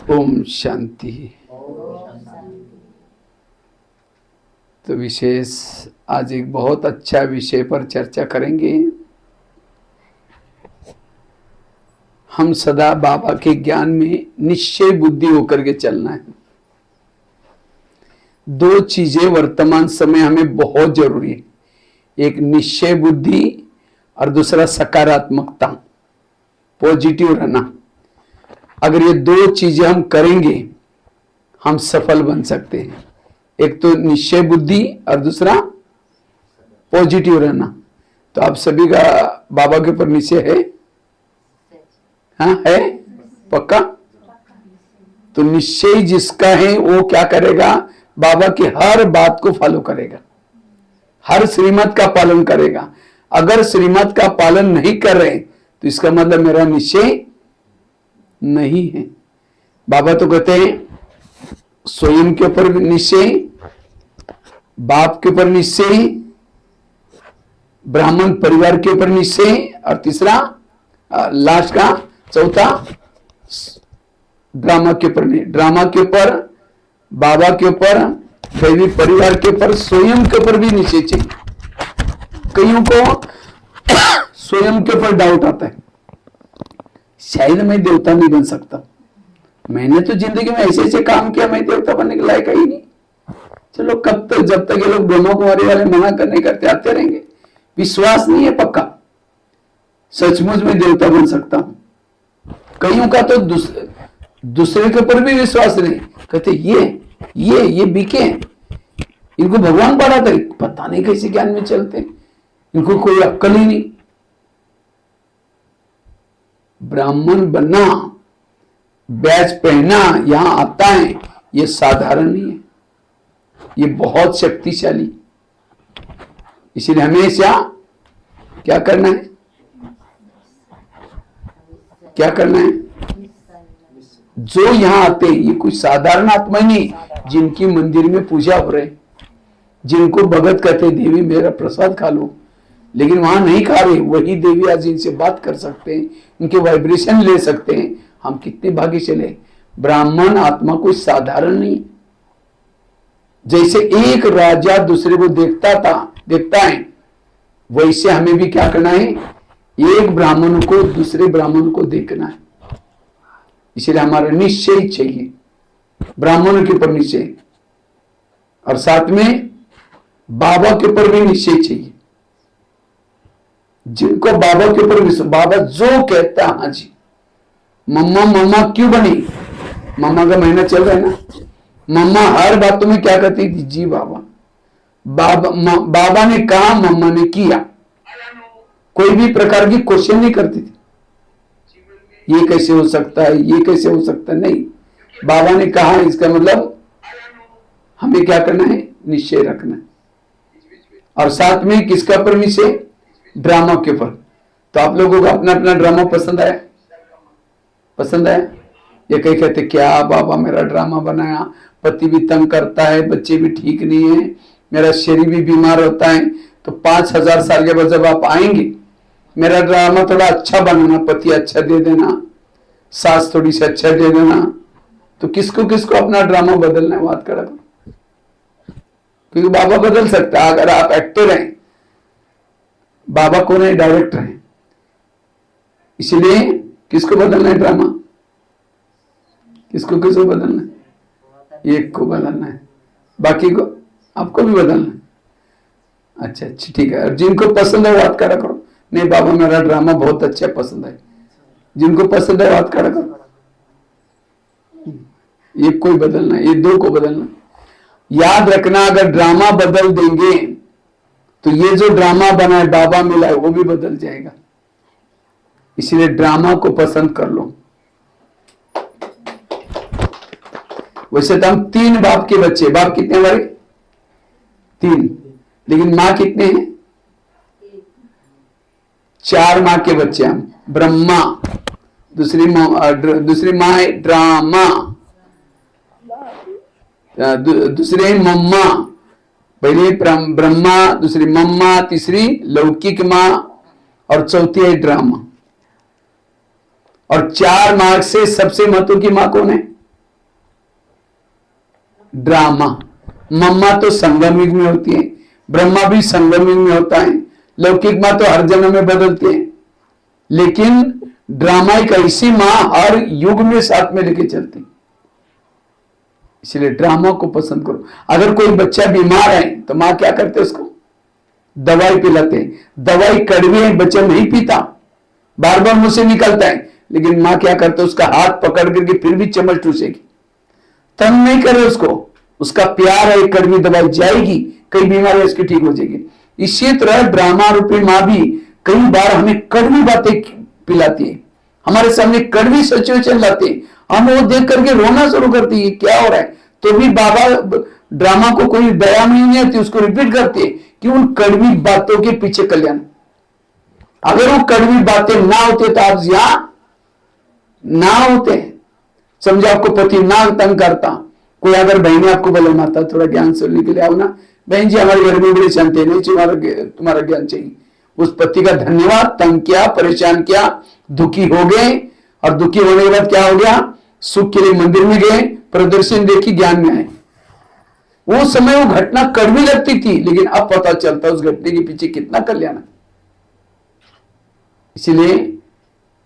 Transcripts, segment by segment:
ओम शांति। तो विशेष आज एक बहुत अच्छा विषय पर चर्चा करेंगे। हम सदा बाबा के ज्ञान में निश्चय बुद्धि होकर के चलना है। दो चीजें वर्तमान समय हमें बहुत जरूरी है, एक निश्चय बुद्धि और दूसरा सकारात्मकता, पॉजिटिव रहना। अगर ये दो चीजें हम करेंगे हम सफल बन सकते हैं। एक तो निश्चय बुद्धि और दूसरा पॉजिटिव रहना। तो आप सभी का बाबा के ऊपर निश्चय है? हाँ है, पक्का? तो निश्चय जिसका है वो क्या करेगा? बाबा की हर बात को फॉलो करेगा, हर श्रीमत का पालन करेगा। अगर श्रीमत का पालन नहीं कर रहे तो इसका मतलब मेरा निश्चय नहीं है। बाबा तो कहते हैं स्वयं के ऊपर निश्चय, बाप के ऊपर निश्चय, ब्राह्मण परिवार के ऊपर निश्चय, और तीसरा लास्ट का चौथा ड्रामा के ऊपर नहीं। ड्रामा के ऊपर, बाबा के ऊपर, दैवी परिवार के ऊपर, स्वयं के ऊपर भी निश्चय चाहिए। कईयों को स्वयं के ऊपर डाउट आता है, शायद मैं देवता नहीं बन सकता, मैंने तो जिंदगी में ऐसे ऐसे काम किया, मैं देवता बनने के लायक ही नहीं। चलो कब तक, जब तक ये लोग ब्रह्मा कुमारी वाले मना करने करते आते रहेंगे। विश्वास नहीं है पक्का, सचमुच में देवता बन सकता हूं। कईयों का तो दूसरे के ऊपर भी विश्वास नहीं, कहते ये बीके हैं, इनको भगवान पढ़ाता है, पता नहीं कैसे ज्ञान में चलते हैं, इनको कोई अक्ल ही नहीं। ब्राह्मण बनना, बैच पहनना यहां आता है, ये साधारण नहीं है, ये बहुत शक्तिशाली। इसलिए हमेशा क्या करना है? क्या करना है? जो यहां आते हैं ये कोई साधारण आत्मा नहीं, जिनकी मंदिर में पूजा हो रहे, जिनको भगत कहते हैं देवी मेरा प्रसाद खा लो, लेकिन वहां नहीं खा रहे, वही देवी आज इनसे बात कर सकते हैं, इनके वाइब्रेशन ले सकते हैं। हम कितने भाग्यशाली। ब्राह्मण आत्मा कोई साधारण नहीं। जैसे एक राजा दूसरे को देखता है, वैसे हमें भी क्या करना है? एक ब्राह्मण को दूसरे ब्राह्मण को देखना है। इसलिए हमारा निश्चय चाहिए, ब्राह्मणों के ऊपर निश्चय, और साथ में बाबा के ऊपर भी निश्चय चाहिए। जिनको बाबा के ऊपर विश्वास, बाबा जो कहता है हाँ जी। मम्मा क्यों बनी? मम्मा का महीना चल रहा है ना, मम्मा हर बातों में क्या कहती थी? जी बाबा। बाबा ने कहा, मम्मा ने किया। कोई भी प्रकार की क्वेश्चन नहीं करती थी, ये कैसे हो सकता है, ये कैसे हो सकता है, नहीं। बाबा ने कहा, इसका मतलब हमें क्या करना है? निश्चय रखना है। और साथ में किसका ऊपर निश्चय? ड्रामा के ऊपर। तो आप लोगों को अपना अपना ड्रामा पसंद आया? पसंद आया? ये कई कहते क्या बाबा मेरा ड्रामा बनाया, पति भी तंग करता है, बच्चे भी ठीक नहीं है, मेरा शरीर भी बीमार होता है। तो 5000 साल के बाद जब आप आएंगे, मेरा ड्रामा थोड़ा अच्छा बनाना, पति अच्छा दे देना, सास थोड़ी सी अच्छा दे देना। तो किसको किसको अपना ड्रामा बदलना है? बात करा, क्योंकि बाबा बदल सकता है। अगर आप एक्टर हैं, बाबा कौन है? डायरेक्टर हैं। इसलिए किसको बदलना है ड्रामा? किसको किसको बदलना है? एक को बदलना है, बाकी को आपको भी बदलना है। अच्छा ठीक है। और जिनको पसंद है बात करा करो, नहीं बाबा मेरा ड्रामा बहुत अच्छा पसंद है। जिनको पसंद है बात करा करो। एक को ही बदलना है, ये दो को बदलना। याद रखना, अगर ड्रामा बदल देंगे तो ये जो ड्रामा बना है, बाबा मिला है, वो भी बदल जाएगा। इसलिए ड्रामा को पसंद कर लो। वैसे तो हम 3 बाप के बच्चे, बाप कितने हमारे? 3, लेकिन मां कितने हैं? 4 मां के बच्चे हम। ब्रह्मा, दूसरी मां है ड्रामा, दूसरे मम्मा, पहले ब्रह्मा, दूसरी मम्मा, तीसरी लौकिक मां, और चौथी है ड्रामा। और 4 मार्ग से सबसे महत्व की मां कौन है? ड्रामा। मम्मा तो संगम युग में होती है, ब्रह्मा भी संगम युग में होता है, लौकिक माँ तो हर जन्म में बदलती है, लेकिन ड्रामा एक ऐसी माँ हर युग में साथ में लेके चलती। इसलिए ड्रामा को पसंद करो। अगर कोई बच्चा बीमार है तो माँ क्या करते उसको दवाई पिलाते। दवाई कड़वी है, बच्चा नहीं पीता, बार बार मुंह से निकलता है, लेकिन माँ क्या करते उसका हाथ पकड़ करके फिर भी चम्मच टूसेगी, तंग नहीं करे उसको, उसका प्यार है, कड़वी दवाई जाएगी, कई बीमारी उसकी ठीक हो जाएगी। इसी तरह ड्रामा रूपी माँ भी कई बार हमें कड़वी बातें पिलाती है, हमारे सामने कड़वी सिचुएशन लाती है, हम वो देख करके रोना शुरू करती है, क्या हो रहा है, तो भी बाबा ड्रामा को कोई दया नहीं आती, उसको रिपीट करती है कि उन कड़वी बातों के पीछे कल्याण। अगर वो कड़वी बातें ना होते तो आप यहां ना होते। समझे आपको पति ना तंग करता, कोई अगर बहने आपको बोले माता थोड़ा ज्ञान सुनने के लिए आओ ना, बहन जी हमारे घर में बड़ी शांति नहीं, तुम्हारा ज्ञान चाहिए। उस पति का धन्यवाद, तंग किया, परेशान किया, दुखी हो गए, और दुखी होने के बाद क्या हो गया, सुख के लिए मंदिर में गए, प्रदर्शन देखी, ज्ञान में आए। वो समय वो घटना कड़वी लगती थी, लेकिन अब पता चलता उस घटने के पीछे कितना कल्याण है। इसलिए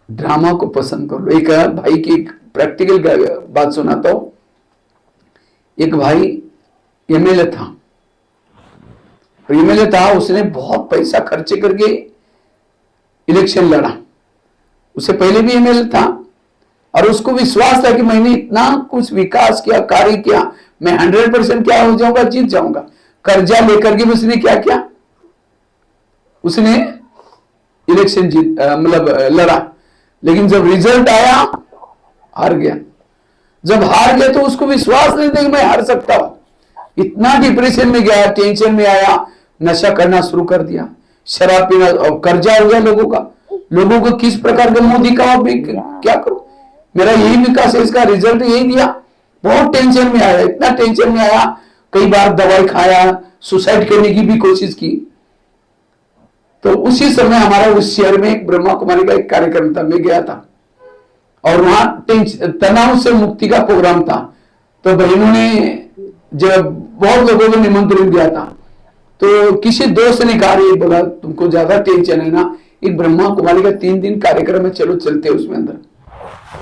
ड्रामा को पसंद करो। एक भाई की एक प्रैक्टिकल बात सुनाता हूं। एक भाई एमएलए था, एमएलए था, उसने बहुत पैसा खर्चे करके इलेक्शन लड़ा। उससे पहले भी एमएलए था और उसको विश्वास था कि मैंने इतना कुछ विकास किया, कार्य किया, मैं 100% क्या हो जाऊंगा, जीत जाऊंगा। कर्जा लेकर के उसने क्या किया, उसने इलेक्शन जीत मतलब लड़ा, लेकिन जब रिजल्ट आया हार गया। जब हार गया तो उसको विश्वास नहीं था कि मैं हार सकता हूं। इतना डिप्रेशन में गया, टेंशन में आया, नशा करना शुरू कर दिया, शराब पीना, और कर्जा हो गया लोगों का। लोगों को किस प्रकार का मुंह दिखाओ, क्या करो, मेरा यही विकास है, इसका रिजल्ट यही दिया। बहुत टेंशन में आया, इतना टेंशन में आया, कई बार दवाई खाया, सुसाइड करने की भी कोशिश की। तो उसी समय हमारा उस शहर में एक ब्रह्मा कुमारी का एक कार्यक्रम था, मैं गया था, और वहां तनाव से मुक्ति का प्रोग्राम था। तो बहनों ने जब बहुत लोगों को निमंत्रण दिया था, तो किसी दोस्त ने कहा, बोला तुमको ज्यादा टेंशन है ना, एक ब्रह्मा कुमारी का 3 दिन कार्यक्रम है, चलो चलते उसमें अंदर,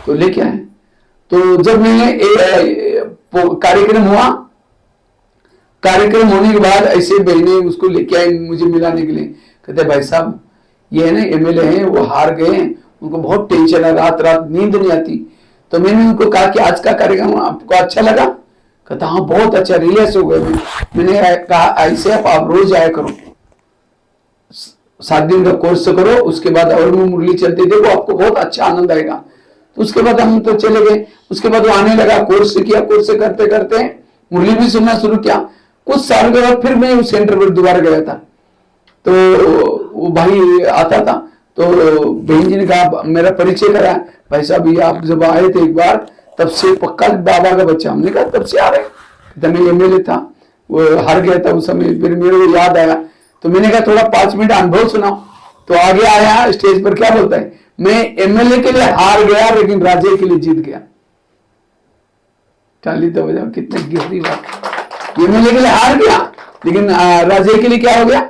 तो लेके आए। तो जब मैंने कार्यक्रम हुआ, कार्यक्रम होने के बाद ऐसे बहने उसको लेके आए मुझे मिलाने के लिए, कहते भाई साहब ये है ना एमएलए हैं, वो हार गए, उनको बहुत टेंशन है, रात रात नींद नहीं आती। तो मैंने उनको कहा कि आज का कार्यक्रम आपको अच्छा लगा? कहता हाँ बहुत अच्छा, रिलैक्स हो गए। मैंने कहा ऐसे आप रोज आया करो, 7 दिन का कोर्स करो, उसके बाद और में मुरली चलते देखो, आपको बहुत अच्छा आनंद आएगा। तो उसके बाद हम तो चले गए। उसके बाद वो आने लगा, कोर्स किया, कोर्स करते करते मुरली भी सुनना शुरू किया। कुछ साल के बाद फिर मैं उस सेंटर पर दोबारा गया था, तो वो भाई आता था, तो बहन जी ने कहा, मेरा परिचय करा, भाई साहब ये आप जब आए थे एक बार, तब से पक्का बाबा का बच्चा। हमने कहा तब से आ रहे, मैं एमएलए था, वो हार गया था उस समय, फिर मेरे को याद आया, तो मैंने कहा थोड़ा 5 मिनट अनुभव सुनाओ। तो आगे आया, स्टेज पर क्या बोलता है, मैं एमएलए के लिए हार गया लेकिन राजे के लिए जीत गया। चाली तो बजाओ, कितनी गहरी बात। एमएलए के लिए हार गया लेकिन राजे के लिए क्या हो गया।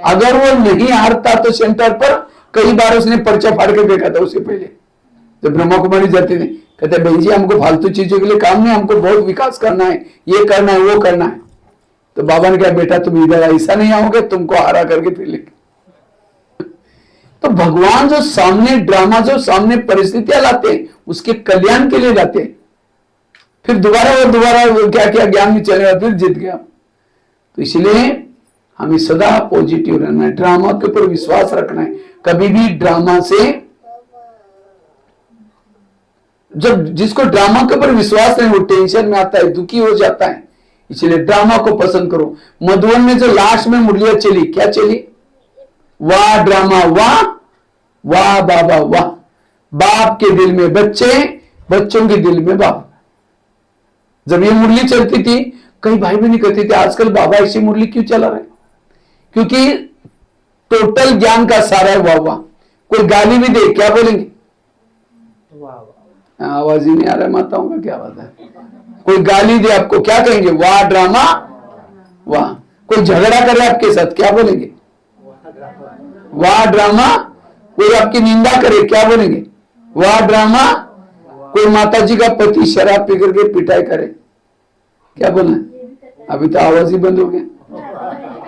अगर वो नहीं हारता तो सेंटर पर कई बार उसने पर्चा फाड़ के देखा था। उससे पहले जब ब्रह्मा कुमारी जाते थे, कहते बहन जी हमको फालतू चीजों के लिए काम नहीं, हमको बहुत विकास करना है, ये करना है, वो करना है। तो बाबा ने कहा बेटा तुम इधर ऐसा नहीं आओगे, तुमको हरा करके फिर लेके। तो भगवान जो सामने ड्रामा, जो सामने परिस्थितियां लाते हैं, उसके कल्याण के लिए लाते हैं। फिर दोबारा और दोबारा क्या क्या ज्ञान में चलेगा, फिर जीत गया। तो इसलिए हमें सदा पॉजिटिव रहना है, ड्रामा के ऊपर विश्वास रखना है। कभी भी ड्रामा से, जब जिसको ड्रामा के ऊपर विश्वास नहीं, वो टेंशन में आता है, दुखी हो जाता है। इसलिए ड्रामा को पसंद करो। मधुबन में जो लास्ट में मुरलियां चली, क्या चली, वाह ड्रामा, वाह वाह बाबा वाह। बाप के दिल में बच्चे, बच्चों के दिल में बाप। जब ये मुरली चलती थी, कई भाई बहन कहते थे आजकल बाबा ऐसी मुरली क्यों चला रहे, क्योंकि टोटल ज्ञान का सारा है वाह वाह। कोई गाली भी दे क्या बोलेंगे, आवाज ही नहीं आ रहा है, माताओं का क्या बात है। कोई गाली दे आपको, क्या कहेंगे? वाह ड्रामा वाह। कोई झगड़ा करे आपके साथ, क्या बोलेंगे? वाह ड्रामा। कोई आपकी निंदा करे, क्या बोलेंगे? वाह ड्रामा। कोई माता जी का पति शराब पी करके पिटाई करे, क्या बोलना? अभी तो आवाज ही बंद हो गया।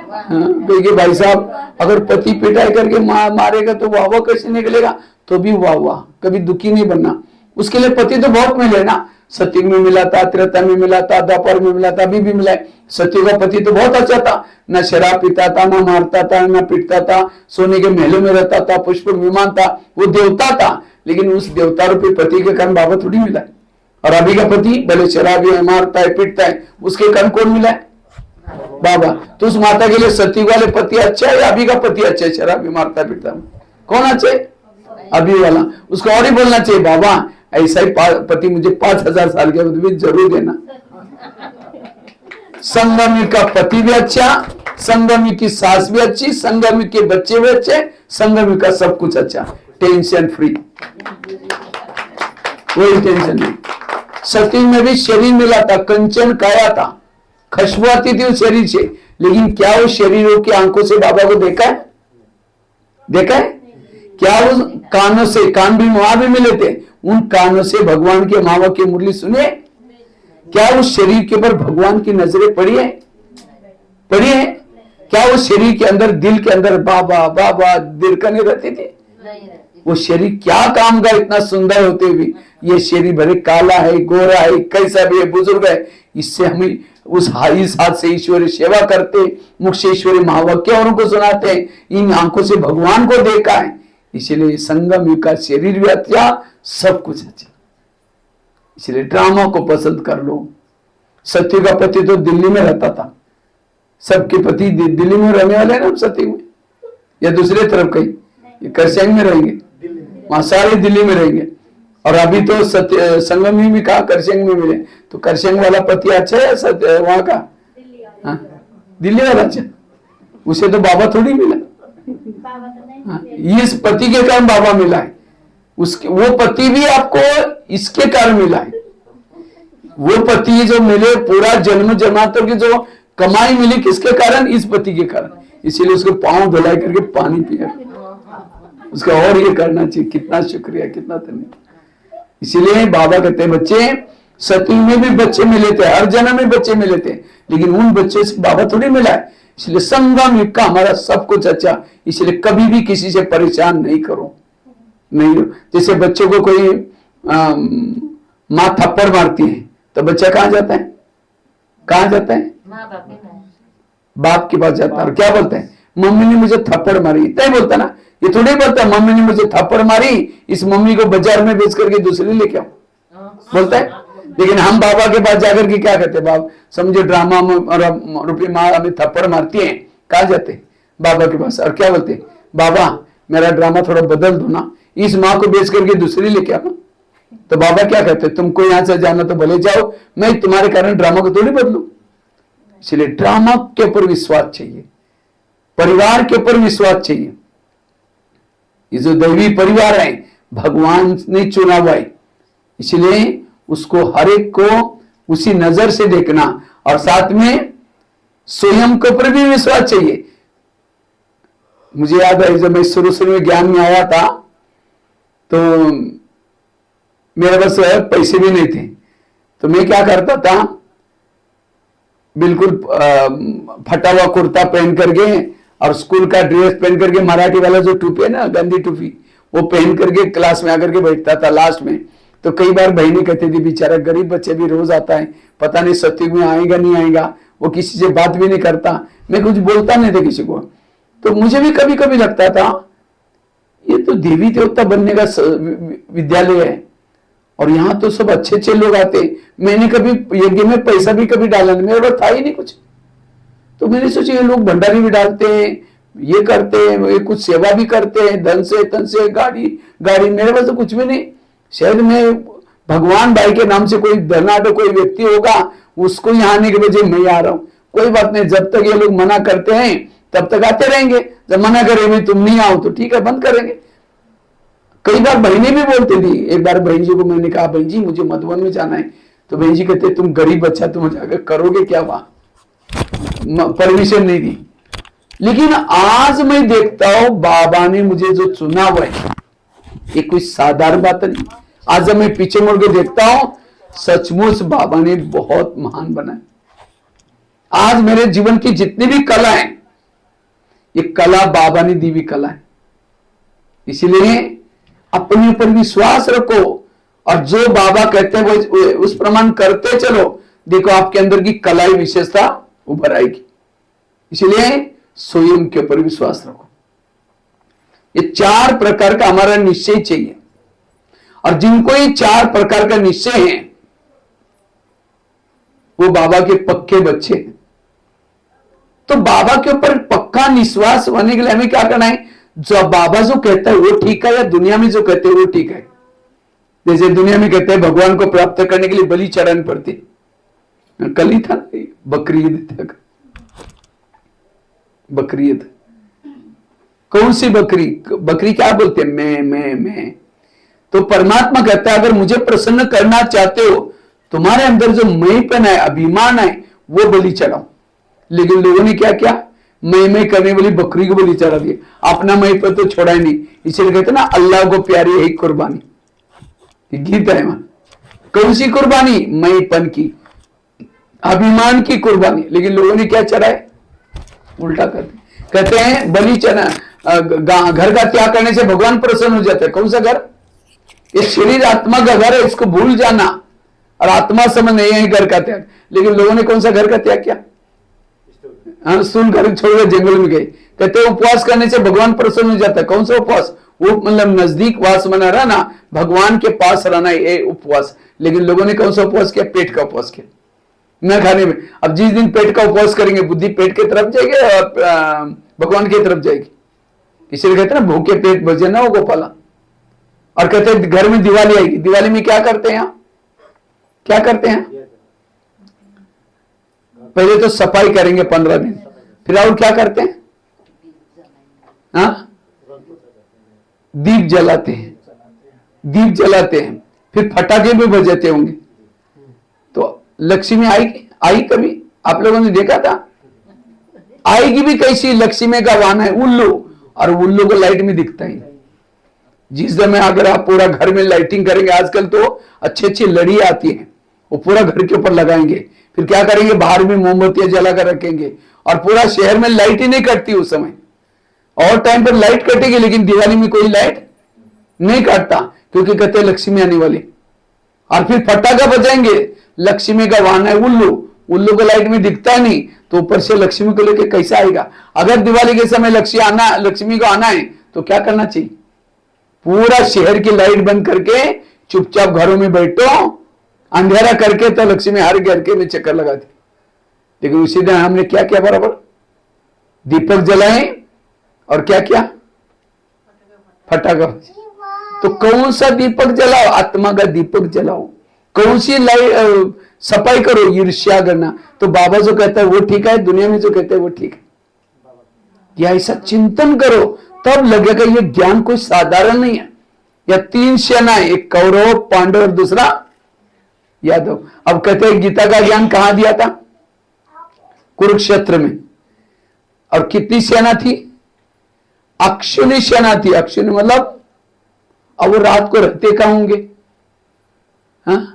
हाँ, भाई साहब अगर पति पिटाई करके मारेगा तो वाह वाह कैसे निकलेगा? तो भी वाह वाह, कभी दुखी नहीं बनना। उसके लिए पति तो बहुत मिले ना, सत्युग में मिला था, त्रेता में मिला था, द्वापर में मिला था, अभी भी मिला है। सत्युग का पति तो बहुत अच्छा था, ना शराब पीता था, ना मारता था, ना पीटता था, सोने के महलों में रहता था, पुष्पक विमान था, वो देवता था। लेकिन उस देवता रूपी पति के कारण बाबा थोड़ी मिला है। और अभी का पति भले शराबी है, मारता है, पीटता है, उसके कारण कौन मिला है? बाबा। तो उस माता के लिए सत्युग वाले पति अच्छा है या अभी का पति अच्छा है? शराबी मारता पीटता कौन अच्छा है? अभी वाला। उसको और ही बोलना चाहिए, बाबा ऐसा ही पति मुझे 5000 साल के बाद भी जरूर देना। संगमी का पति भी अच्छा, संगमी की सास भी अच्छी, संगमी के बच्चे भी अच्छे, संगमी का सब कुछ अच्छा, टेंशन फ्री, कोई टेंशन नहीं। सती में भी शरीर मिला था, कंचन काया था, खुशबू आती थी उस शरीर से, लेकिन क्या उस शरीरों की आंखों से बाबा को देखा है? देखा है? क्या उस कानों से, कान भी वहां भी मिले थे, उन कानों से भगवान के मावा की मुरली सुने? क्या उस शरीर के ऊपर भगवान की नजरें पड़ी है? पड़ी है? क्या उस शरीर के अंदर, दिल के अंदर बाबा बाबा दिलकने रहती थी? वो शरीर क्या काम का इतना सुंदर होते हुए, ये शरीर भरे काला है, गोरा है, कैसा भी है, बुजुर्ग है, इससे हमें उस हाथ से ईश्वरी सेवा करते, मुख से ईश्वरी महावाक्य औरों को सुनाते हैं, इन आंखों से भगवान को देखा है। इसलिए संगम युग का शरीर भी अच्छा, सब कुछ अच्छा। इसलिए ड्रामा को पसंद कर लो। सत्य का पति तो दिल्ली में रहता था, सबके पति दिल्ली में रहने वाले हैं ना सत्य में, या दूसरे तरफ कहीं करसंग में रहेंगे, वहां सारे दिल्ली में रहेंगे। और अभी तो सत्य संगम में भी कहा करसंग में मिले, तो करसंग वाला पति अच्छा है सत्य वहां का? हाँ, दिल्ली वाला अच्छा, उसे तो बाबा थोड़ी मिला। हाँ, इस पति के कारण बाबा मिला है, उसके वो पति भी आपको इसके कारण मिला है। वो पति जो मिले, पूरा जन्म जन्मांतर की जो कमाई मिली, किसके कारण? इस पति के कारण। इसीलिए उसको पांव धुलाई करके पानी पिया, उसका और ये करना चाहिए। कितना शुक्रिया, कितना धन्यवाद। इसीलिए बाबा कहते हैं बच्चे, सतयुग में भी बच्चे मिले थे, हर जन्म में बच्चे मिले थे, लेकिन उन बच्चों से बाबा थोड़ी मिला है। इसलिए संगम युग का हमारा सब कुछ अच्छा, इसलिए कभी भी किसी से परेशान नहीं करो। नहीं, जैसे बच्चों को कोई माँ थप्पड़ मारती है तो बच्चा कहां जाता है? कहां जाता है? बाप के पास जाता है और क्या बोलते हैं? मम्मी ने मुझे थप्पड़ मारी, इतना ही बोलता ना। ये थोड़ी बोलता है मम्मी ने मुझे थप्पड़ मारी, इस मम्मी को बाजार में बेच करके दूसरी लेके आओ, बोलता है। लेकिन हम बाबा के पास जाकर के क्या कहते हैं? बाप समझे ड्रामा में रुपये माँ हमें थप्पड़ मारती है, कहा जाते? बाबा के पास, और क्या बोलते? बाबा मेरा ड्रामा थोड़ा बदल दो ना, इस माँ को बेच करके दूसरी लेके आओ। तो बाबा क्या कहते? तुमको यहां से जाना तो भले जाओ, मैं तुम्हारे कारण ड्रामा को थोड़ी बदलू। इसलिए ड्रामा के ऊपर विश्वास चाहिए, परिवार के ऊपर विश्वास चाहिए। ये जो दैवी परिवार है भगवान ने चुना हुआ है, इसलिए उसको हर एक को उसी नजर से देखना, और साथ में स्वयं के ऊपर भी विश्वास चाहिए। मुझे याद है जब मैं शुरू में ज्ञान में आया था तो मेरे पास पैसे भी नहीं थे, तो मैं क्या करता था, बिल्कुल फटा हुआ कुर्ता पहन करके और स्कूल का ड्रेस पहन करके, मराठी वाला जो टोपी है ना, गांधी टोपी, वो पहन करके क्लास में आकर के बैठता था लास्ट में। तो कई बार बहनें कहती थी बेचारा गरीब बच्चे भी रोज आता है, पता नहीं सत्युग में आएगा नहीं आएगा, वो किसी से बात भी नहीं करता, मैं कुछ बोलता नहीं था किसी को। तो मुझे भी कभी कभी लगता था ये तो देवी देवता बनने का विद्यालय है, और यहाँ तो सब अच्छे अच्छे लोग आते। मैंने कभी यज्ञ में पैसा भी कभी डाला नहीं, मेरे पास था ही नहीं कुछ। तो मैंने सोचा ये लोग भंडारी भी डालते हैं, ये करते हैं, ये कुछ सेवा भी करते हैं, धन से तन से, गाड़ी मेरे पास तो कुछ भी नहीं। शायद मैं भगवान भाई के नाम से कोई धनाढ़ कोई व्यक्ति होगा, उसको यहाँ आने के बजाय मैं आ रहा हूँ। कोई बात नहीं, जब तक ये लोग मना करते हैं तब तक आते रहेंगे, जब मना करेंगे तुम नहीं आओ तो ठीक है बंद करेंगे। कई बार बहनें भी बोलती थी। एक बार बहन जी को मैंने कहा बहन जी मुझे मधुबन में जाना है, तो बहन जी कहते तुम गरीब बच्चा, तुम जाकर करोगे क्या वहां, परमिशन नहीं दी। लेकिन आज मैं देखता हूं बाबा ने मुझे जो चुना हुआ है ये कोई साधारण बात नहीं। आज जब मैं पीछे मुड़ के देखता हूं सचमुच बाबा ने बहुत महान बनाया। आज मेरे जीवन की जितनी भी कला है ये कला बाबा ने दी हुई कला है। इसलिए अपने ऊपर विश्वास रखो और जो बाबा कहते हैं वो उस प्रमाण करते चलो, देखो आपके अंदर की कला विशेषता उभर आएगी। इसलिए स्वयं के ऊपर विश्वास रखो। ये 4 प्रकार का हमारा निश्चय चाहिए, और जिनको ये 4 प्रकार का निश्चय है वो बाबा के पक्के बच्चे हैं। तो बाबा के ऊपर पक्का विश्वास होने के लिए हमें क्या करना है? जो बाबा जो कहता है वो ठीक है, या दुनिया में जो कहते हैं वो ठीक है? जैसे दुनिया में कहते हैं भगवान को प्राप्त करने के लिए बलि चढ़ानी पड़ती, कल ही था बकरी ईद था, बकरी ईद। कौन सी बकरी? बकरी क्या बोलते हैं? मैं। तो परमात्मा कहता है अगर मुझे प्रसन्न करना चाहते हो तुम्हारे अंदर जो मैंपन है, अभिमान है, वो बलि चढ़ाओ। लेकिन लोगों ने क्या किया? मैं करने वाली बकरी को बलि चढ़ा दिया, अपना मैंपन तो छोड़ा ही नहीं। इसलिए कहते ना अल्लाह को प्यारी है कुर्बानी, गीता है वहां। कौन सी कुर्बानी? मैंपन की, अभिमान की कुर्बानी। लेकिन लोगों ने क्या चढ़ाए? उल्टा करते, कहते हैं बलि चढ़ा, घर का त्याग करने से भगवान प्रसन्न हो जाते हैं। कौन सा घर? ये शरीर आत्मा का घर है, इसको भूल जाना, और आत्मा समझ नहीं है घर का त्याग। लेकिन लोगों ने कौन सा घर का त्याग किया? सुन घर छोड़ जंगल में गए। कहते हैं उपवास करने से भगवान प्रसन्न हो जाता है। कौन सा उपवास? वो मतलब नजदीक वास बना रहना, भगवान के पास रहना, ये उपवास। लेकिन लोगों ने कौन सा उपवास किया? पेट का उपवास किया, न खाने में। अब जिस दिन पेट का उपवास करेंगे बुद्धि पेट की तरफ जाएगी और भगवान की तरफ जाएगी। इसलिए कहते हैं ना भूखे पेट भजे ना हो गोपाला। और कहते हैं घर में दिवाली आएगी, दिवाली में क्या करते हैं? क्या करते हैं? पहले तो सफाई करेंगे 15 दिन, फिर और क्या करते हैं? दीप जलाते हैं, दीप जलाते हैं, फिर फटाके भी बजाते होंगे। तो लक्ष्मी आई कभी? आप लोगों ने देखा था? आएगी भी कैसी? लक्ष्मी का वाहन है उल्लू, और उल्लू को लाइट में दिखता ही। जिस समय अगर आप पूरा घर में लाइटिंग करेंगे, आजकल तो अच्छी अच्छी लड़ी आती है, वो पूरा घर के ऊपर लगाएंगे, फिर क्या करेंगे? बाहर में मोमबत्तियां जलाकर रखेंगे, और पूरा शहर में लाइट ही नहीं कटती उस समय। और टाइम पर लाइट कटेगी, लेकिन दिवाली में कोई लाइट नहीं काटता, क्योंकि कहते हैं लक्ष्मी आने वाली। और फिर फटाका बजाएंगे, लक्ष्मी का वाहन है उल्लू, उल्लू को लाइट में दिखता नहीं, तो ऊपर से लक्ष्मी को लेकर कैसा आएगा? अगर दिवाली के समय लक्ष्मी को आना है तो क्या करना चाहिए? पूरा शहर की लाइट बंद करके चुपचाप घरों में बैठो, अंधेरा करके, तो लक्ष्मी हर घर के में चक्कर लगाती। लेकिन उसी दिन हमने क्या किया? बराबर दीपक जलाए, और क्या किया? फटाका। तो कौन सा दीपक जलाओ? आत्मा का दीपक जलाओ। कौन सी लाइट सफाई करो? ईर्ष्या करना। तो बाबा जो कहता है वो ठीक है, दुनिया में जो कहते हैं वो ठीक है? या ऐसा चिंतन करो, तब लगेगा ये ज्ञान कोई साधारण नहीं है। या 3 सेनाएं, एक कौरव, पांडव और दूसरा यादव। अब कहते हैं गीता का ज्ञान कहां दिया था? कुरुक्षेत्र में। और कितनी सेना थी? अक्षुनी सेना थी। अक्षुनी मतलब अब वो रात को रहते कहां होंगे? हाँ?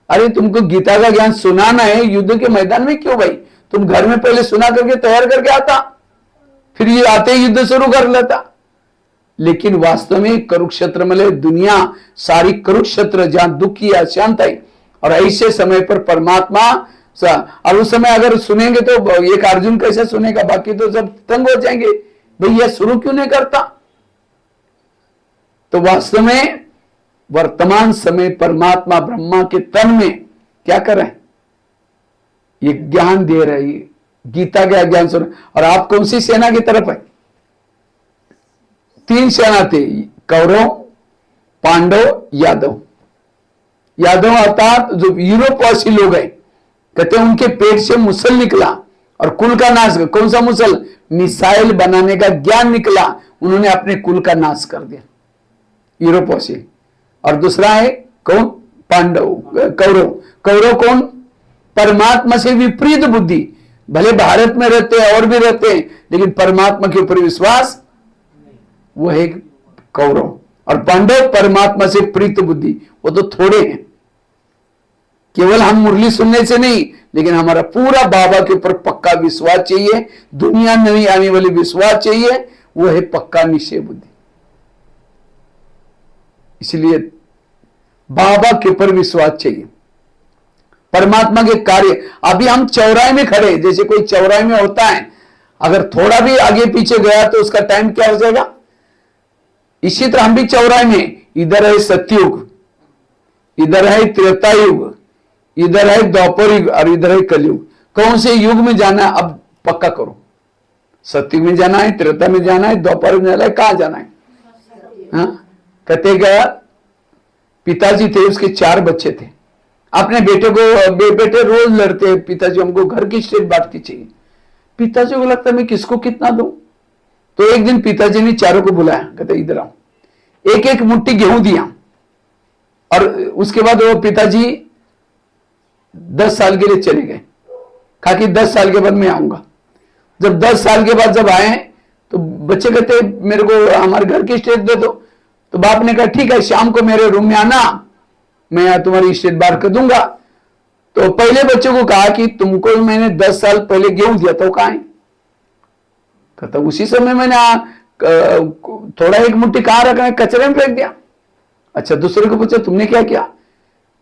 अरे तुमको गीता का ज्ञान सुनाना है युद्ध के मैदान में क्यों भाई? तुम घर में पहले सुना करके तैयार करके आता, फिर ये आते ही युद्ध शुरू कर लेता। लेकिन वास्तव में कुरुक्षेत्र में दुनिया सारी कुरुक्षेत्र, जहां दुख की अशांति है, और ऐसे समय पर परमात्मा, और उस समय अगर सुनेंगे तो एक अर्जुन कैसे सुनेगा? बाकी तो सब तंग हो जाएंगे, भैया शुरू क्यों नहीं करता? तो वास्तव में वर्तमान समय परमात्मा ब्रह्मा के तन में क्या कर रहे हैं? ये ज्ञान दे रहे हैं, गीता का ज्ञान सुन। और आप कौन सी सेना की तरफ है? 3 सेना थे, कौरव, पांडव, यादव। यादव अर्थात जो यूरोपवासी लोग हैं, कहते हैं उनके पेट से मुसल निकला और कुल का नाश। कौन सा मुसल? मिसाइल बनाने का ज्ञान निकला, उन्होंने अपने कुल का नाश कर दिया, यूरोपवासी। और दूसरा है कौन? पांडव, कौरव। कौरव कौन? परमात्मा से विपरीत बुद्धि, भले भारत में रहते हैं और भी रहते हैं, लेकिन परमात्मा के ऊपर विश्वास, वो है कौरव। और पांडव परमात्मा से प्रीत बुद्धि, वो तो थोड़े हैं। केवल हम मुरली सुनने से नहीं, लेकिन हमारा पूरा बाबा के ऊपर पक्का विश्वास चाहिए, दुनिया नहीं आने वाली विश्वास चाहिए, वो है पक्का निश्चय बुद्धि। इसलिए बाबा के ऊपर विश्वास चाहिए, परमात्मा के कार्य। अभी हम चौराहे में खड़े, जैसे कोई चौराहे में होता है, अगर थोड़ा भी आगे पीछे गया तो उसका टाइम क्या हो जाएगा। इसी तरह हम भी चौराहे में, इधर है सत्ययुग, इधर है त्रेता युग, इधर है द्वापर युग और इधर है कलयुग। कौन से युग में जाना है अब पक्का करो। सत्ययुग में जाना है, त्रेता में जाना है, द्वापर में जाना है, कहां जाना है? कहते गया पिताजी थे, उसके 4 बच्चे थे। अपने बेटे को, बेटे रोज लड़ते, पिताजी हमको घर की स्टेट बांट की चाहिए। पिताजी को लगता है मैं किसको कितना दूं। तो एक दिन पिताजी ने चारों को बुलाया, कहते इधर आओ, एक एक मुट्ठी गेहूं दिया। और उसके बाद वो पिताजी 10 साल के लिए चले गए, कहा कि 10 साल के बाद मैं आऊंगा। जब 10 साल के बाद जब आए तो बच्चे कहते मेरे को हमारे घर की स्टेट दे दो। तो बाप ने कहा ठीक है, शाम को मेरे रूम में आना, मैं तुम्हारी स्टेट बाहर कर दूंगा। तो पहले बच्चे को कहा कि तुमको मैंने 10 साल पहले गेहूं दिया था, वो कहां है? कहता उसी समय मैंने थोड़ा एक मुट्ठी कहां रखा है, कचरे में फेंक दिया। अच्छा, दूसरे को पूछा तुमने क्या किया?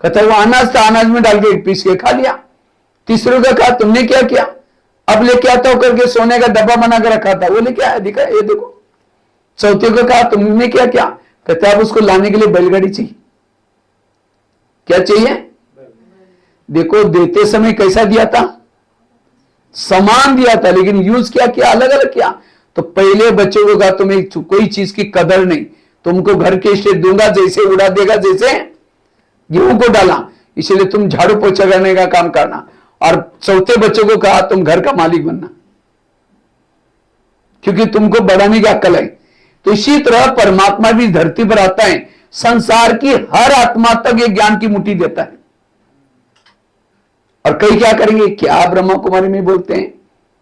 कहता वो अनाज था, अनाज में डाल के पीस के खा लिया। तीसरे को कहा तुमने क्या किया? अब लेके आता हो करके सोने का डब्बा बना के रखा था, वो लेके आया, दिखा ये देखो। चौथे को कहा तुमने क्या किया? कहता अब उसको लाने के लिए बैलगाड़ी चाहिए। क्या चाहिए? देखो देते समय कैसा दिया था? समान दिया था, लेकिन यूज क्या किया? अलग अलग किया। तो पहले बच्चों को कहा तुम्हें कोई चीज की कदर नहीं, तुमको घर के स्टेट दूंगा, जैसे उड़ा देगा जैसे गेहूं को डाला, इसलिए तुम झाड़ू पोछा करने का काम करना। और चौथे बच्चों को कहा तुम घर का मालिक बनना, क्योंकि तुमको बढ़ाने की अक्ल है। तो इसी तरह परमात्मा भी धरती पर आता है, संसार की हर आत्मा तक ये ज्ञान की मुट्ठी देता है। और कई क्या करेंगे? क्या ब्रह्मा कुमारी में बोलते हैं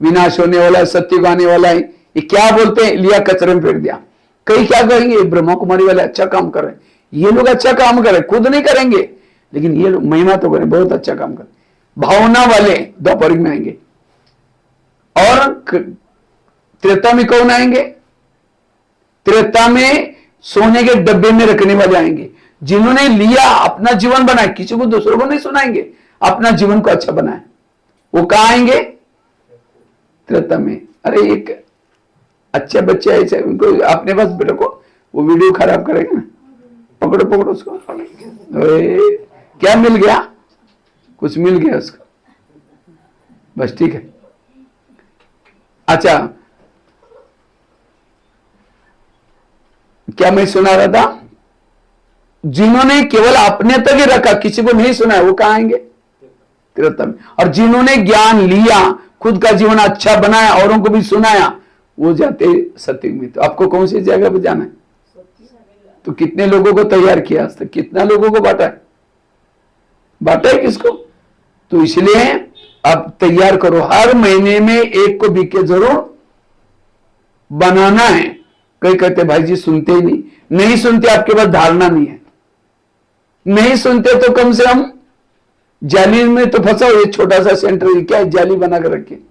विनाश होने वाला है, सत्युग आने वाला है, ये क्या बोलते हैं? लिया कचरे में फेंक दिया। कई क्या करेंगे? ब्रह्मा कुमारी वाले अच्छा काम कर रहे हैं, ये लोग अच्छा काम कर रहे, खुद नहीं करेंगे, लेकिन ये लोग महिमा तो करें, बहुत अच्छा काम करें। भावना वाले द्वापर में आएंगे। और त्रेता में कौन आएंगे? त्रेता में सोने के डब्बे में रखने वाले आएंगे, जिन्होंने लिया अपना जीवन बनाया, किसी को दूसरों को नहीं सुनाएंगे, अपना जीवन को अच्छा बनाए। वो कहां आएंगे? त्रेता में। अरे एक अच्छे बच्चे ऐसे, उनको अपने पास रखो, वो वीडियो खराब करेंगे ना, पकड़ो पकड़ो उसको। क्या मिल गया? कुछ मिल गया उसको, बस ठीक है। अच्छा, क्या मैं सुना रहा था? जिन्होंने केवल अपने तक ही रखा, किसी को नहीं सुनाया, वो कहां आएंगे? त्रेता में। और जिन्होंने ज्ञान लिया, खुद का जीवन अच्छा बनाया, औरों को भी सुनाया, वो जाते सत्युग में। तो आपको कौन सी जगह पर जाना है? तो कितने लोगों को तैयार किया आज तक? कितना लोगों को बांटा है? बांटा है किसको? तो इसलिए अब तैयार करो, हर महीने में एक को बीके जरूर बनाना है। कई कहते भाई जी सुनते ही नहीं सुनते, आपके पास धारणा नहीं है। नहीं सुनते तो कम से कम जाली में तो फंसाओ। ये छोटा सा सेंटर क्या है, जाली बना कर रखिए।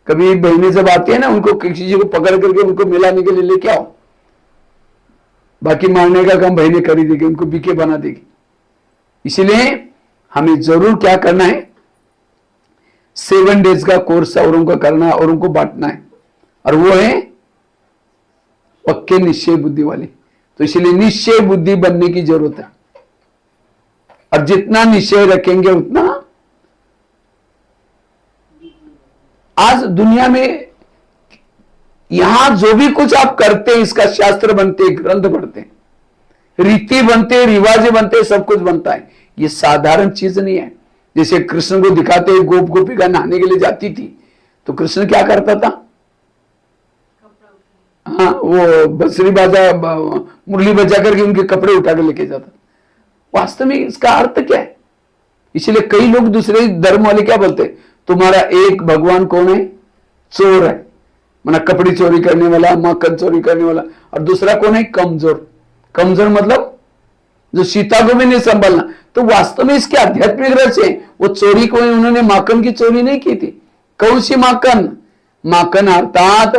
कभी बहनें जब आती है ना, उनको किसी को पकड़ करके उनको मिलाने के लिए लेके आओ, बाकी मारने का काम बहनें कर ही देगी, उनको बीके बना देगी। इसलिए हमें जरूर क्या करना है, 7 डेज का कोर्स औरों का करना है, औरों को बांटना है, और वो है पक्के निश्चय बुद्धि वाले। तो इसलिए निश्चय बुद्धि बनने की जरूरत है, और जितना निश्चय रखेंगे उतना। आज दुनिया में यहां जो भी कुछ आप करते हैं, इसका शास्त्र बनते, ग्रंथ बनते, रीति बनते, रिवाज बनते, सब कुछ बनता है। ये साधारण चीज नहीं है। जैसे कृष्ण को दिखाते, गोप गोपिका नहाने के लिए जाती थी, तो कृष्ण क्या करता था? हाँ, वो बंसुरी बाजा, मुरली बजा करके उनके कपड़े उठा के लेके जाता। वास्तव में इसका अर्थ क्या है? इसलिए कई लोग दूसरे धर्म वाले क्या बोलते हैं, तुम्हारा एक भगवान कौन है? चोर है, माना कपड़े चोरी करने वाला, मक्खन चोरी करने वाला, और दूसरा कौन है? कमजोर। कमजोर मतलब जो सीता को भी नहीं संभालना। तो वास्तव में इसके आध्यात्मिक रस है। वो चोरी को उन्होंने माखन की चोरी नहीं की थी। कौन सी माखन? माखन अर्थात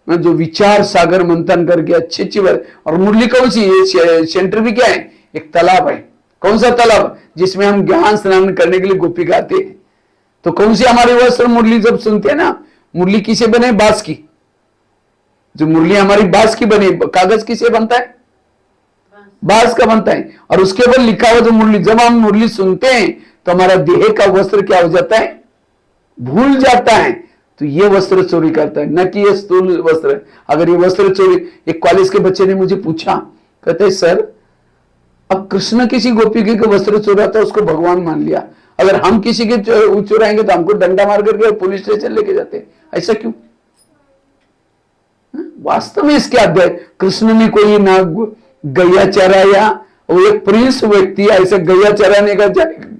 जो विचार सागर मंथन करके अच्छी अच्छी बात। और मुरली कौन सी? ये सेंटर भी क्या है? एक तालाब है। कौन सा तालाब? जिसमें हम ज्ञान स्नान करने के लिए गोपी गाते हैं। तो कौन सी हमारी वस्त्र मुरली जब सुनते हैं ना, मुरली किसे बने? बांस की। जो मुरली हमारी बांस की बनी, कागज किसे बनता है? बांस का बनता है। और उसके ऊपर लिखा हुआ जो मुरली, जब हम मुरली सुनते हैं तो हमारा देह का वस्त्र क्या हो जाता है? भूल जाता है। तो ये वस्त्र चोरी करता है, न कि ये स्थूल वस्त्र। अगर ये वस्त्र चोरी, एक कॉलेज के बच्चे ने मुझे पूछा, कहते सर अब कृष्ण किसी गोपी के वस्त्र चुराता, उसको भगवान मान लिया, अगर हम किसी के चुराएंगे तो हमको डंडा मार करके पुलिस स्टेशन लेके जाते हैं, ऐसा क्यों? वास्तव में इसके अध्याय, कृष्ण ने कोई ना गैया चराया, वो एक प्रिंस व्यक्ति ऐसे गैया चराने का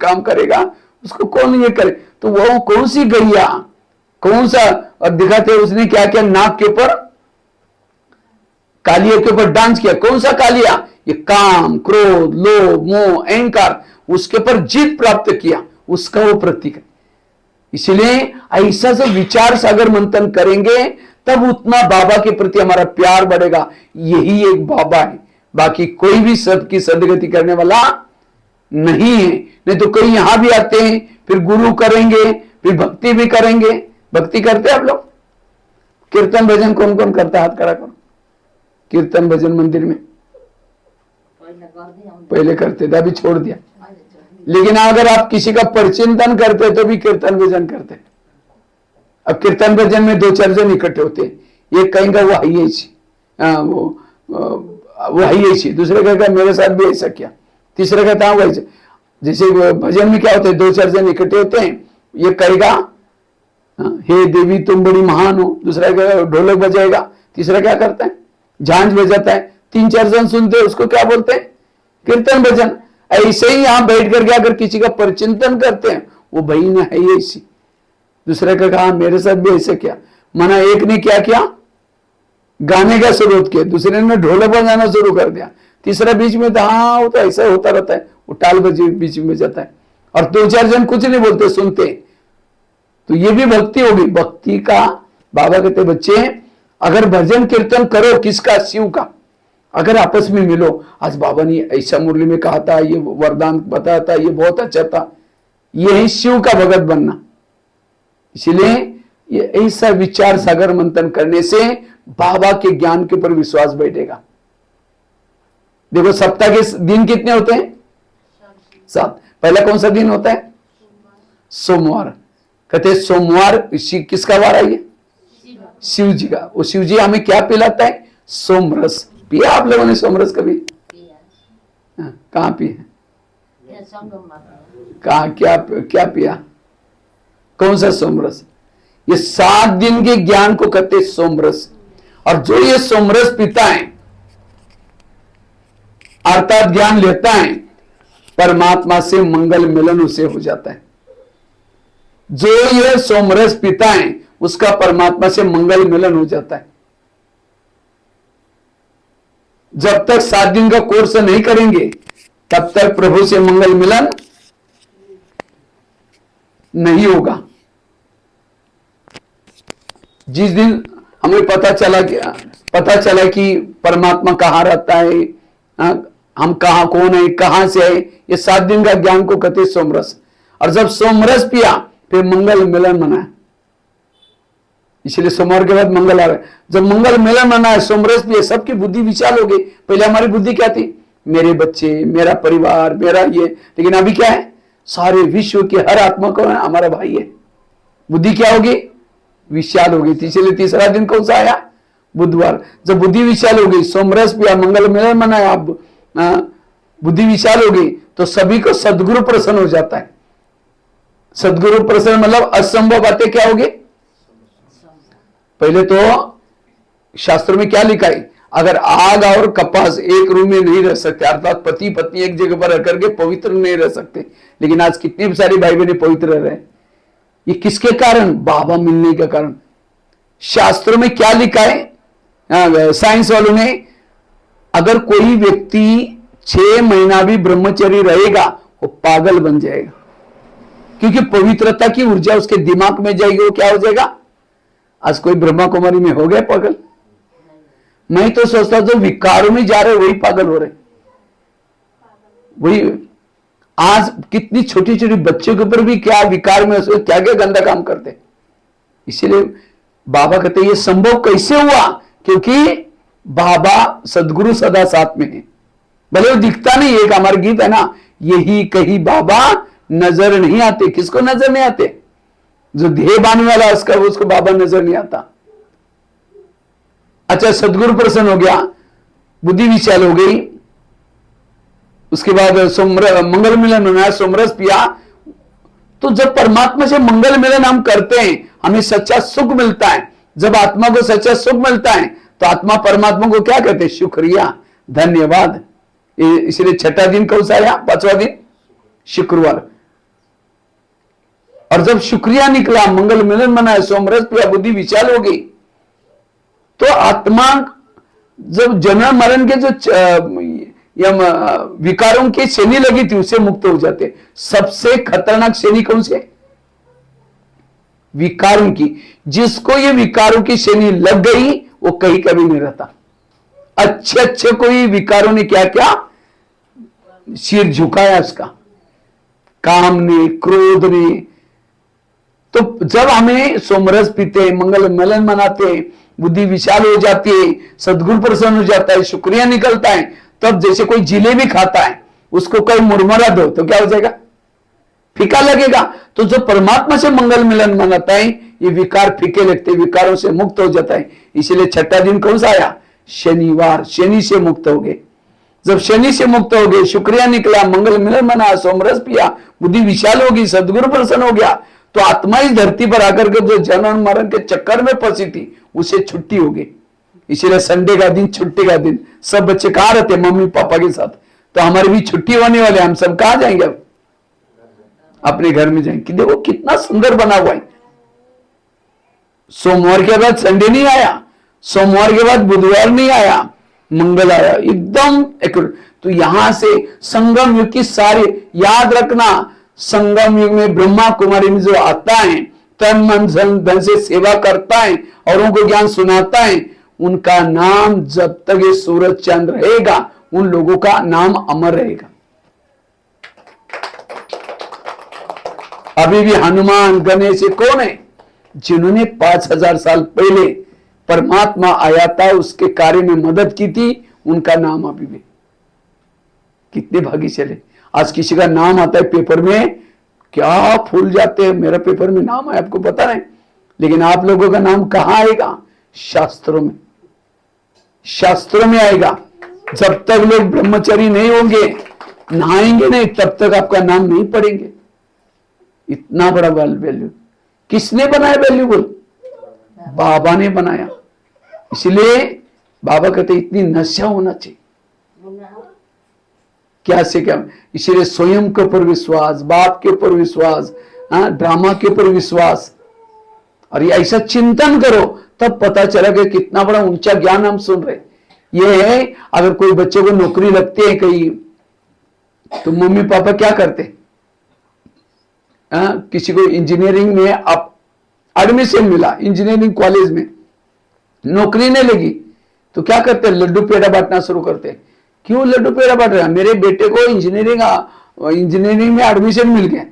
काम करेगा, उसको कौन ये करे? तो वो कौन सी गैया, कौन सा? और दिखाते उसने क्या किया, नाक के ऊपर, कालिया के ऊपर डांस किया। कौन सा कालिया? ये काम, क्रोध, लोभ, मोह, अहंकार, उसके ऊपर जीत प्राप्त किया, उसका वो प्रतीक है। इसलिए ऐसा से विचार सागर मंथन करेंगे तब उतना बाबा के प्रति हमारा प्यार बढ़ेगा। यही एक बाबा है, बाकी कोई भी सद की सदगति करने वाला नहीं है। नहीं तो कई यहां भी आते हैं, फिर गुरु करेंगे, फिर भक्ति भी करेंगे। भक्ति करते हैं आप लोग? कीर्तन भजन कौन कौन करता है? हाथ खड़ा करो। कीर्तन भजन मंदिर में पहले करते थे, अभी छोड़ दिया। लेकिन अगर आप किसी का परिचिंतन करते तो भी कीर्तन भजन करते। अब कीर्तन भजन में 2-4 जन इकट्ठे होते, एक कहेगा वो है ही, दूसरे कहेगा मेरे साथ भी ऐसा किया, तीसरा कहता हूं वैसे। जैसे भजन में क्या होता है, 2-4 जन इकट्ठे होते हैं, ये कहेगा हे देवी तुम बड़ी महान हो, दूसरा कहेगा ढोलक बजाएगा, तीसरा क्या करता है? झांझ बजाता है। 3-4 जन सुनते हैं, उसको क्या बोलते हैं? कीर्तन भजन। ऐसे ही यहां बैठ करके अगर किसी का परिचिंतन करते हैं, वो भाई ने है ही ऐसी, दूसरे का कहा मेरे साथ भी ऐसे किया, माना एक ने क्या किया, गाने का शुरू किया, दूसरे ने ढोलक बजाना शुरू कर दिया, तीसरा बीच में था, हाँ वो तो ऐसा होता रहता है, वो टाल बजी बीच में जाता है, और 2-4 जन कुछ नहीं बोलते, सुनते। तो ये भी भक्ति होगी। भक्ति का बाबा कहते बच्चे अगर भजन कीर्तन करो, किसका? शिव का। अगर आपस में मिलो, आज बाबा ने ऐसा मुरली में कहा था, ये वरदान बताया था, ये बहुत अच्छा था, ये है शिव का भगत बनना। इसलिए ये ऐसा विचार सागर मंथन करने से बाबा के ज्ञान के ऊपर विश्वास बैठेगा। देखो सप्ताह के दिन कितने होते हैं? 7। पहला कौन सा दिन होता है? सोमवार। कहते हैं सोमवार किसका वार है? ये शिव जी का। वो शिव जी हमें क्या पिलाता है? सोमरस। पिया आप लोगों ने सोमरस कभी? कहाँ पिए? कहाँ क्या पिया? कौन सा सोमरस? ये 7 दिन के ज्ञान को कहते सोमरस। और जो ये सोमरस पीता है अर्थात ज्ञान लेता है, परमात्मा से मंगल मिलन उसे हो जाता है। जो ये सोमरस पीता है उसका परमात्मा से मंगल मिलन हो जाता है। जब तक 7 दिन का कोर्स नहीं करेंगे तब तक प्रभु से मंगल मिलन नहीं होगा। जिस दिन हमें पता चला कि परमात्मा कहां रहता है, हम कहां कौन है, कहां से है, ये 7 दिन का ज्ञान को कहते सोमरस। और जब सोमरस पिया फिर मंगल मिलन मना है। इसलिए सोमवार के बाद मंगल आ रहा है। जब मंगल मिलन मना है, सोमरस पिया, सबकी बुद्धि विशाल हो गई। पहले हमारी बुद्धि क्या थी? मेरे बच्चे, मेरा परिवार, मेरा ये। लेकिन अभी क्या है? सारे विश्व के हर आत्मा को हमारा भाई है। बुद्धि क्या होगी? विशाल होगी। इसलिए तीसरा दिन कौन सा आया? बुधवार। जब बुद्धि विशाल हो गई, सोमरस पिया, मंगल मिलन मनाया, बुद्धि विशाल हो गई, तो सभी को सदगुरु प्रसन्न हो जाता है। सदगुरु प्रसन्न मतलब असंभव बातें क्या होगी? पहले तो शास्त्रों में क्या लिखा है? अगर आग और कपास एक रूम में नहीं रह सकते, अर्थात पति पत्नी एक जगह पर रह करके पवित्र नहीं रह सकते, लेकिन आज कितने सारे भाई बहन पवित्र रह रहे हैं। ये किसके कारण? बाबा मिलने के कारण। शास्त्रों में क्या लिखा है साइंस वालों ने? अगर कोई व्यक्ति 6 महीना भी ब्रह्मचर्य रहेगा वो पागल बन जाएगा, क्योंकि पवित्रता की ऊर्जा उसके दिमाग में जाएगी। वो क्या हो जाएगा? आज कोई ब्रह्मा कुमारी में हो गया पागल? मैं तो सोचता जो विकारों में जा रहे वही पागल हो रहे। वही आज कितनी छोटी छोटी बच्चों के ऊपर भी क्या विकार में क्या क्या गंदा काम करते। इसीलिए बाबा कहते ये संभव कैसे हुआ? क्योंकि बाबा सदगुरु सदा साथ में है। भले वो दिखता नहीं, एक हमारा गीत है ना, यही कहीं बाबा नजर नहीं आते। किसको नजर नहीं आते? जो ध्येय बांधने वाला उसको बाबा नजर नहीं आता। अच्छा, सदगुरु प्रसन्न हो गया, बुद्धि विशाल हो गई, उसके बाद मंगल मिलन होना, सोमरस पिया। तो जब परमात्मा से मंगल मिलन हम करते हैं हमें सच्चा सुख मिलता है। जब आत्मा को सच्चा सुख मिलता है तो आत्मा परमात्मा को क्या कहते हैं? शुक्रिया, धन्यवाद। इसलिए छठा दिन कौन सा आया? 5वां दिन शुक्रवार। और जब शुक्रिया निकला, मंगल मिलन मनाया, सोमरस पिया, बुद्धि विशाल हो गई, तो आत्मा जब जन्म मरण के जो विकारों की श्रेणी लगी थी उससे मुक्त हो जाते। सबसे खतरनाक श्रेणी कौन सी? विकारों की। जिसको ये विकारों की श्रेणी लग गई वो कहीं कभी नहीं रहता। अच्छे अच्छे कोई विकारों ने क्या क्या सिर झुकाया उसका, काम ने, क्रोध ने। तो जब हमें सोमरस पीते, मंगल मिलन मनाते, बुद्धि विशाल हो जाती है, सदगुरु प्रसन्न हो जाता है, शुक्रिया निकलता है, तब जैसे कोई जिलेबी खाता है उसको कोई मुरमुरा दो तो क्या हो जाएगा? फीका लगेगा। तो जो परमात्मा से मंगल मिलन मनाता है ये विकार फीके लगते, विकारों से मुक्त हो जाता है। इसीलिए छठा दिन कौन सा आया? शनिवार। शनि से मुक्त हो गए। जब शनि से मुक्त हो गए, शुक्रिया निकला, मंगल मिलन मना, सोमरस पिया, बुद्धि विशाल होगी, सदगुरु प्रसन्न हो गया, तो आत्मा इस धरती पर आकर के जो जन्म मरण के चक्कर में फंसी थी उसे छुट्टी हो गई। इसीलिए संडे का दिन छुट्टी का दिन। सब बच्चे कहां रहते? मम्मी पापा के साथ। तो हमारी भी छुट्टी होने वाले, हम सब कहां जाएंगे? अब अपने घर में जाएंगे। देखो कितना सुंदर बना हुआ है। सोमवार के बाद संडे नहीं आया, सोमवार के बाद बुधवार नहीं आया, मंगल आया, एकदम तो यहां से संगम युग की सारी याद रखना। संगम युग में ब्रह्मा कुमारी में जो आता है, तन मन धन से सेवा करता है, औरों को ज्ञान सुनाता है, उनका नाम जब तक ये सूरज चांद रहेगा उन लोगों का नाम अमर रहेगा। अभी भी हनुमान, गणेश कौन है? जिन्होंने 5000 साल पहले परमात्मा आया था उसके कार्य में मदद की थी, उनका नाम अभी भी। कितने भाग्यशाली। आज किसी का नाम आता है पेपर में, क्या फूल जाते हैं। मेरा पेपर में नाम है, आपको पता है, लेकिन आप लोगों का नाम कहां आएगा? शास्त्रों में। शास्त्रों में आएगा। जब तक लोग ब्रह्मचारी नहीं होंगे, नहाएंगे नहीं, तब तक आपका नाम नहीं पढ़ेंगे। इतना बड़ा वैल्यू किसने बनाया? वैल्यूबल बाबा ने बनाया। इसलिए बाबा कहते इतनी नशा होना चाहिए। क्या से क्या? इसलिए स्वयं के ऊपर विश्वास, बाप के ऊपर विश्वास, ड्रामा के ऊपर विश्वास, और ये ऐसा चिंतन करो तब पता चला कि कितना बड़ा ऊंचा ज्ञान हम सुन रहे। ये है, अगर कोई बच्चे को नौकरी लगती है कहीं तो मम्मी पापा क्या करते? किसी को इंजीनियरिंग में आप एडमिशन मिला, इंजीनियरिंग कॉलेज में नौकरी नहीं लगी तो क्या करते? लड्डू पेड़ा बांटना शुरू करते। क्यों लड्डू पेड़ा बांट रहे? मेरे बेटे को इंजीनियरिंग में एडमिशन मिल गया,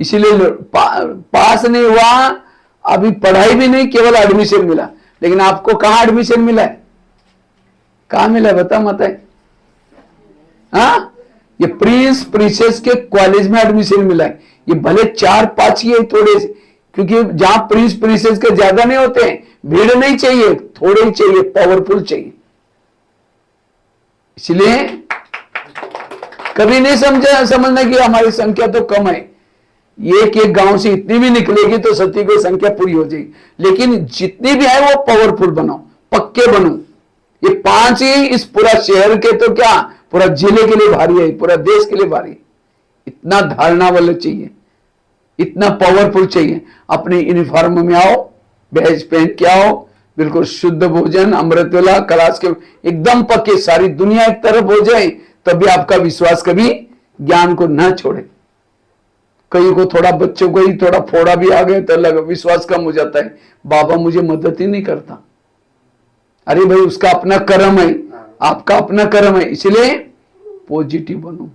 इसीलिए पास नहीं हुआ, अभी पढ़ाई भी नहीं, केवल एडमिशन मिला। लेकिन आपको कहां एडमिशन मिला है? कहां मिला बता मत है? हाँ, ये प्रिंस प्रिंसेस के कॉलेज में एडमिशन मिला है। ये भले 4-5 ही है थोड़े से, क्योंकि जहां प्रिंस प्रिंसेस के ज्यादा नहीं होते हैं, भीड़ नहीं चाहिए, थोड़े ही चाहिए, पावरफुल चाहिए। इसलिए कभी नहीं समझना कि हमारी संख्या तो कम है, एक गांव से इतनी भी निकलेगी तो सती की संख्या पूरी हो जाएगी। लेकिन जितनी भी है वो पावरफुल बनाओ, पक्के बनो। ये 5 ही इस पूरा शहर के तो क्या पूरा जिले के लिए भारी है, पूरा देश के लिए भारी। इतना धारणा वाला चाहिए, इतना पावरफुल चाहिए। अपने यूनिफॉर्म में आओ, बैज पहन के आओ, बिल्कुल शुद्ध भोजन अमृत वाला क्लास के एकदम पक्के, सारी दुनिया एक तरफ हो जाए तभी आपका विश्वास कभी ज्ञान को न छोड़े। कई को थोड़ा बच्चों को ही थोड़ा फोड़ा भी आ गए तो लगा विश्वास कम हो जाता है, बाबा मुझे मदद ही नहीं करता। अरे भाई उसका अपना कर्म है, आपका अपना कर्म है, इसलिए पॉजिटिव बनो,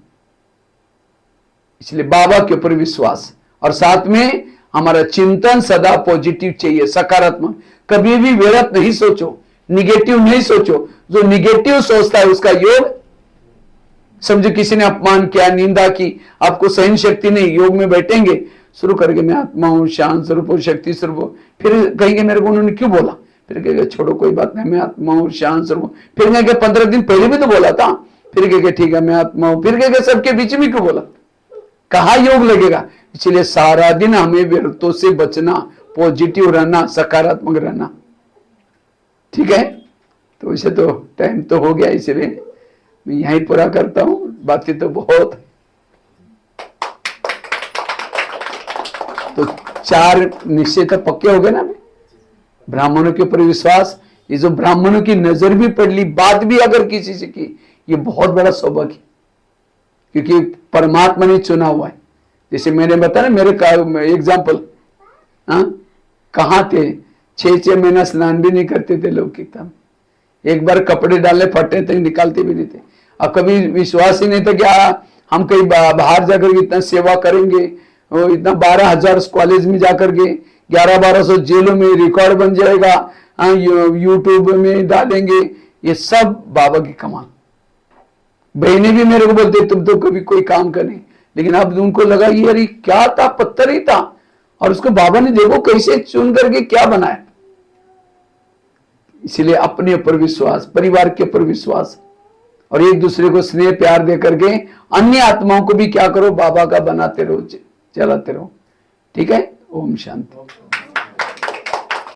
इसलिए बाबा के ऊपर विश्वास। और साथ में हमारा चिंतन सदा पॉजिटिव चाहिए, सकारात्मक। कभी भी व्यर्थ नहीं सोचो, निगेटिव नहीं सोचो। जो निगेटिव सोचता है उसका योग, समझो किसी ने अपमान किया, निंदा की, आपको सहन शक्ति नहीं, योग में बैठेंगे शुरू करके मैं आत्मा हूं, शांत स्वरूप हूं, शक्ति स्वरूप हूं, फिर कहेंगे मेरे को उन्होंने क्यों बोला, फिर कहेंगे छोड़ो कोई बात नहीं, मैं आत्मा हूं, शांत स्वरूप हूं, फिर कहेंगे 15 दिन पहले भी तो बोला था, फिर कहेंगे ठीक है मैं आत्मा हूं, फिर कहेंगे सबके बीच में क्यों बोला, कहाँ योग लगेगा। इसलिए सारा दिन हमें व्यर्थों से बचना, पॉजिटिव रहना, सकारात्मक रहना। ठीक है, तो वैसे तो टाइम तो हो गया, इसलिए मैं यहीं पूरा करता हूं, बाकी तो बहुत। तो 4 निश्चय तो पक्के हो गए ना। ब्राह्मणों के ऊपर विश्वास, ये जो ब्राह्मणों की नजर भी पड़ ली, बात भी अगर किसी से की, ये बहुत बड़ा सौभाग्य, क्योंकि परमात्मा ने चुना हुआ है। जैसे मैंने बताया ना, मेरे एग्जाम्पल, कहाँ थे 6-6 महीना स्नान भी नहीं करते थे लौकिकता में, एक बार कपड़े डालने फटे थे, निकालते भी नहीं थे। अब कभी विश्वास ही नहीं था कि हम कहीं बाहर जाकर इतना सेवा करेंगे, और इतना 12,000 कॉलेज में जाकर के 1100-1200 जेलों में रिकॉर्ड बन जाएगा, यूट्यूब में डालेंगे, ये सब बाबा की कमाल। बहने भी मेरे को बोलते तुम तो कभी कोई काम करनी, लेकिन अब उनको लगा ये क्या था, पत्थर ही था, और उसको बाबा ने देखो कैसे चुन करके क्या बनाया। इसलिए अपने ऊपर विश्वास, परिवार के ऊपर विश्वास, और एक दूसरे को स्नेह प्यार दे करके अन्य आत्माओं को भी क्या करो, बाबा का बनाते रहो, चलाते रहो। ठीक है, ओम शांति।